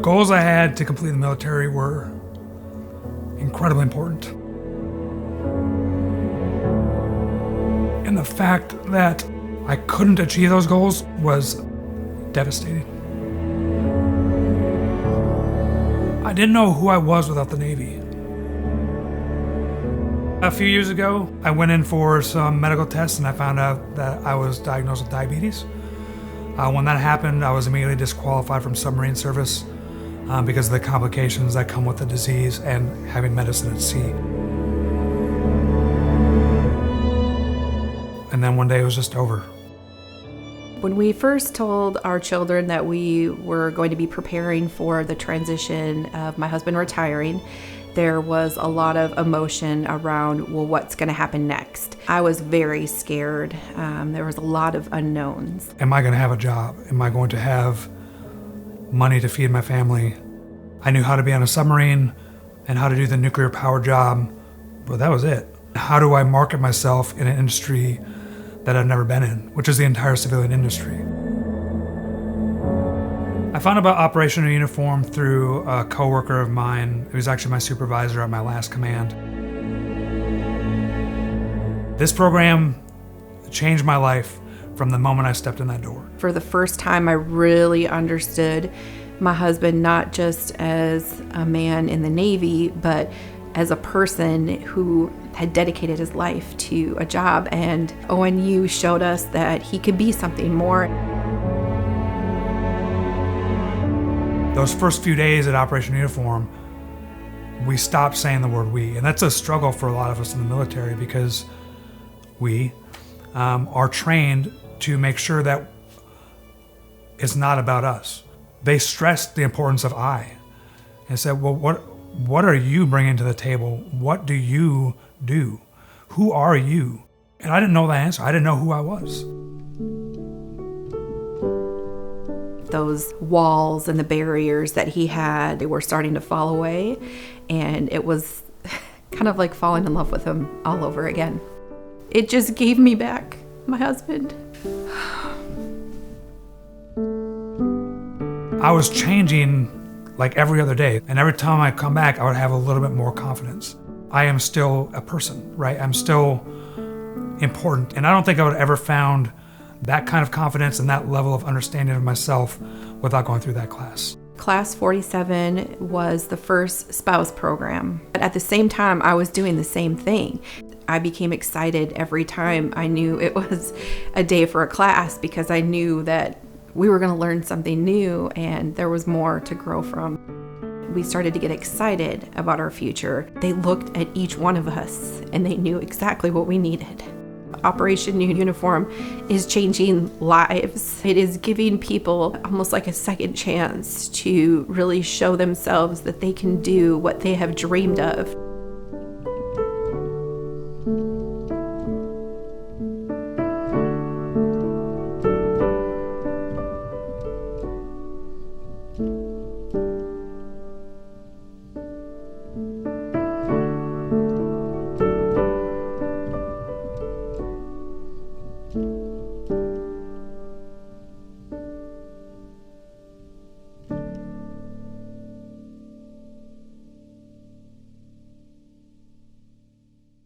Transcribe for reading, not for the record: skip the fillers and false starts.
goals I had to complete the military were incredibly important. And the fact that I couldn't achieve those goals was devastating. I didn't know who I was without the Navy. A few years ago, I went in for some medical tests and I found out that I was diagnosed with diabetes. When that happened, I was immediately disqualified from submarine service because of the complications that come with the disease and having medicine at sea. And then one day it was just over. When we first told our children that we were going to be preparing for the transition of my husband retiring, there was a lot of emotion around, well, what's going to happen next? I was very scared. There was a lot of unknowns. Am I going to have a job? Am I going to have money to feed my family? I knew how to be on a submarine and how to do the nuclear power job, but that was it. How do I market myself in an industry that I've never been in, which is the entire civilian industry? I found about Operational Uniform through a coworker of mine who was actually my supervisor at my last command. This program changed my life from the moment I stepped in that door. For the first time, I really understood my husband not just as a man in the Navy, but as a person who had dedicated his life to a job. And ONU showed us that he could be something more. Those first few days at Operation Uniform, we stopped saying the word we. And that's a struggle for a lot of us in the military because we are trained to make sure that it's not about us. They stressed the importance of I and said, well, what are you bringing to the table? What do you do? Who are you? And I didn't know the answer. I didn't know who I was. Those walls and the barriers that he had, they were starting to fall away. And it was kind of like falling in love with him all over again. It just gave me back my husband. I was changing like every other day. And every time I come back, I would have a little bit more confidence. I am still a person, right? I'm still important. And I don't think I would have ever found that kind of confidence and that level of understanding of myself without going through that class. Class 47 was the first spouse program. But at the same time, I was doing the same thing. I became excited every time I knew it was a day for a class because I knew that we were going to learn something new and there was more to grow from. We started to get excited about our future. They looked at each one of us and they knew exactly what we needed. Operation Uniform is changing lives. It is giving people almost like a second chance to really show themselves that they can do what they have dreamed of.